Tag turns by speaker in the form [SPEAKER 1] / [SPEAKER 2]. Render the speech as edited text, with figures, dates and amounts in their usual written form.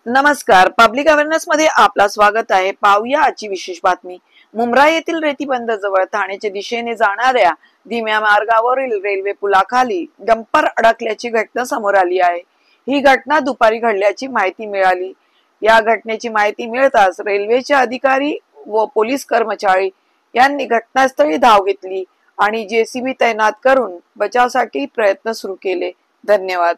[SPEAKER 1] नमस्कार, public awareness मध्ये आपला स्वागत आहे। पाहूया आजची विशेष बातमी। मुंब्रा येथील रेतीबंद जवळ ठाण्याच्या दिशेने जाणाऱ्या धीम्या मार्गावरील रेल्वे पुलाखाली डंपर अडकल्याची घटना समोर आली आहे। ही घटना दुपारी घडल्याची माहिती मिळाली। या घटनेची माहिती मिळताच रेल्वेचे अधिकारी व पोलीस कर्मचारी यांनी घटनास्थळी धाव घेतली आणि जेसीबी तैनात करून बचावासाठी प्रयत्न सुरू केले। धन्यवाद।